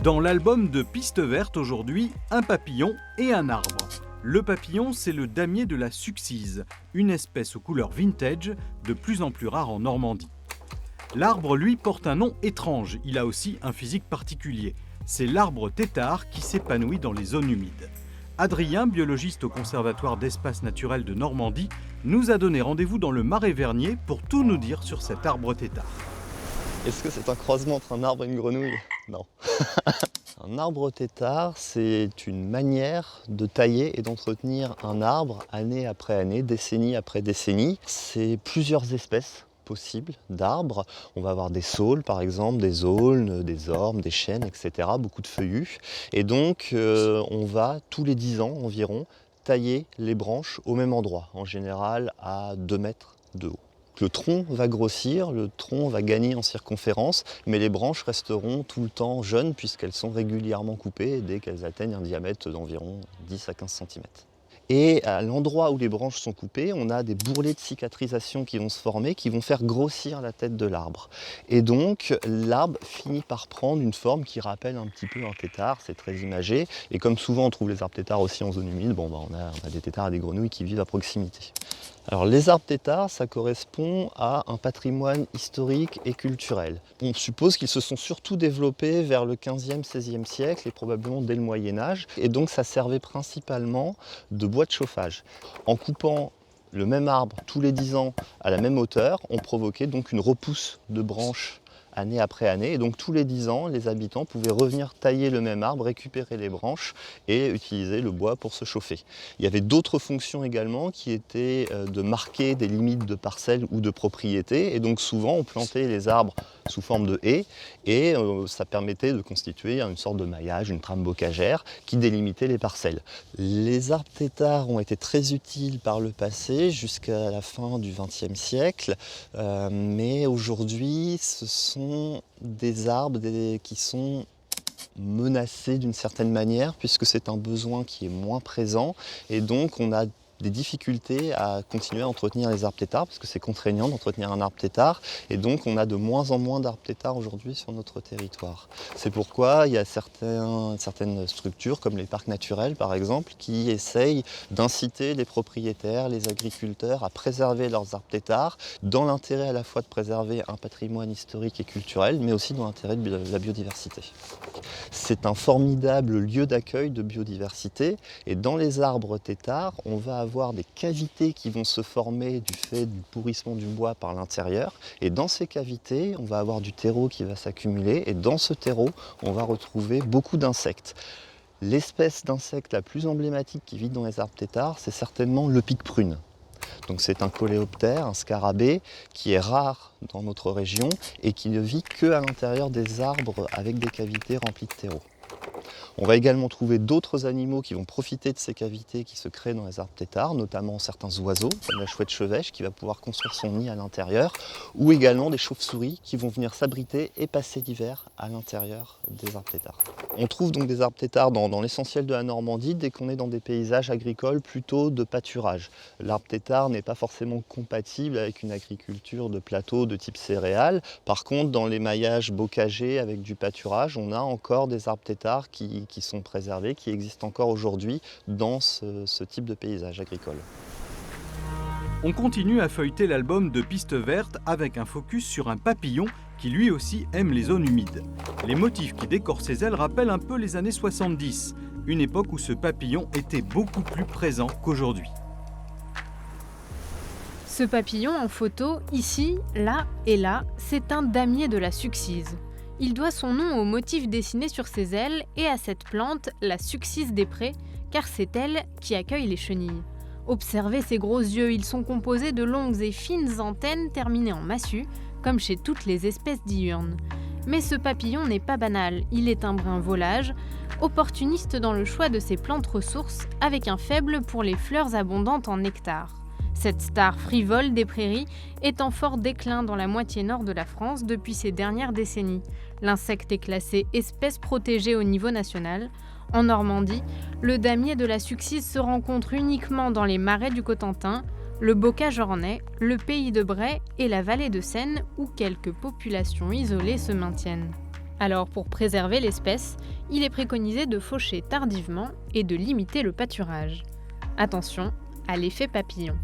Dans l'album de Piste Verte aujourd'hui, un papillon et un arbre. Le papillon, c'est le damier de la Succise, une espèce aux couleurs vintage, de plus en plus rare en Normandie. L'arbre, lui, porte un nom étrange, il a aussi un physique particulier. C'est l'arbre tétard qui s'épanouit dans les zones humides. Adrien, biologiste au Conservatoire d'espaces naturels de Normandie, nous a donné rendez-vous dans le Marais-Vernier pour tout nous dire sur cet arbre tétard. Est-ce que c'est un croisement entre un arbre et une grenouille? Non. Un arbre tétard, c'est une manière de tailler et d'entretenir un arbre année après année, décennie après décennie. C'est plusieurs espèces possibles d'arbres. On va avoir des saules par exemple, des aulnes, des ormes, des chênes, etc. Beaucoup de feuillus. Et donc on va tous les 10 ans environ tailler les branches au même endroit, en général à 2 mètres de haut. Le tronc va grossir, le tronc va gagner en circonférence, mais les branches resteront tout le temps jeunes puisqu'elles sont régulièrement coupées dès qu'elles atteignent un diamètre d'environ 10 à 15 cm. Et à l'endroit où les branches sont coupées, on a des bourrelets de cicatrisation qui vont se former, qui vont faire grossir la tête de l'arbre. Et donc l'arbre finit par prendre une forme qui rappelle un petit peu un tétard, c'est très imagé. Et comme souvent on trouve les arbres tétards aussi en zone humide, on a des tétards et des grenouilles qui vivent à proximité. Alors les arbres tétards, ça correspond à un patrimoine historique et culturel. On suppose qu'ils se sont surtout développés vers le 15e, 16e siècle et probablement dès le Moyen-Âge. Et donc ça servait principalement de bois de chauffage. En coupant le même arbre tous les 10 ans à la même hauteur, on provoquait donc une repousse de branches année après année. Et donc tous les 10 ans, les habitants pouvaient revenir tailler le même arbre, récupérer les branches et utiliser le bois pour se chauffer. Il y avait d'autres fonctions également qui étaient de marquer des limites de parcelles ou de propriétés. Et donc souvent, on plantait les arbres sous forme de haies et ça permettait de constituer une sorte de maillage, une trame bocagère qui délimitait les parcelles. Les arbres tétards ont été très utiles par le passé jusqu'à la fin du XXe siècle, mais aujourd'hui, ce sont des arbres qui sont menacés d'une certaine manière puisque c'est un besoin qui est moins présent et donc on a des difficultés à continuer à entretenir les arbres tétards parce que c'est contraignant d'entretenir un arbre tétard et donc on a de moins en moins d'arbres tétards aujourd'hui sur notre territoire. C'est pourquoi il y a certaines structures comme les parcs naturels par exemple qui essayent d'inciter les propriétaires, les agriculteurs à préserver leurs arbres tétards dans l'intérêt à la fois de préserver un patrimoine historique et culturel mais aussi dans l'intérêt de la biodiversité. C'est un formidable lieu d'accueil de biodiversité et dans les arbres tétards on va avoir des cavités qui vont se former du fait du pourrissement du bois par l'intérieur et dans ces cavités on va avoir du terreau qui va s'accumuler et dans ce terreau on va retrouver beaucoup d'insectes. L'espèce d'insecte la plus emblématique qui vit dans les arbres tétards c'est certainement le pique-prune. Donc c'est un coléoptère, un scarabée qui est rare dans notre région et qui ne vit qu'à l'intérieur des arbres avec des cavités remplies de terreau. On va également trouver d'autres animaux qui vont profiter de ces cavités qui se créent dans les arbres tétards, notamment certains oiseaux, comme la chouette chevêche qui va pouvoir construire son nid à l'intérieur, ou également des chauves-souris qui vont venir s'abriter et passer l'hiver à l'intérieur des arbres tétards. On trouve donc des arbres tétards dans l'essentiel de la Normandie dès qu'on est dans des paysages agricoles plutôt de pâturage. L'arbre tétard n'est pas forcément compatible avec une agriculture de plateau de type céréales. Par contre, dans les maillages bocagers avec du pâturage, on a encore des arbres tétards qui sont préservés, qui existent encore aujourd'hui dans ce type de paysage agricole. On continue à feuilleter l'album de Piste Verte avec un focus sur un papillon qui lui aussi aime les zones humides. Les motifs qui décorent ses ailes rappellent un peu les années 70, une époque où ce papillon était beaucoup plus présent qu'aujourd'hui. Ce papillon en photo, ici, là et là, c'est un damier de la Succise. Il doit son nom au motif dessiné sur ses ailes et à cette plante, la Succise des prés, car c'est elle qui accueille les chenilles. Observez ces gros yeux, ils sont composés de longues et fines antennes terminées en massue, comme chez toutes les espèces diurnes. Mais ce papillon n'est pas banal, il est un brin volage, opportuniste dans le choix de ses plantes ressources, avec un faible pour les fleurs abondantes en nectar. Cette star frivole des prairies est en fort déclin dans la moitié nord de la France depuis ces dernières décennies. L'insecte est classé espèce protégée au niveau national. En Normandie, le damier de la Succise se rencontre uniquement dans les marais du Cotentin, le Bocage-Ornais, le pays de Bray et la vallée de Seine où quelques populations isolées se maintiennent. Alors pour préserver l'espèce, il est préconisé de faucher tardivement et de limiter le pâturage. Attention à l'effet papillon.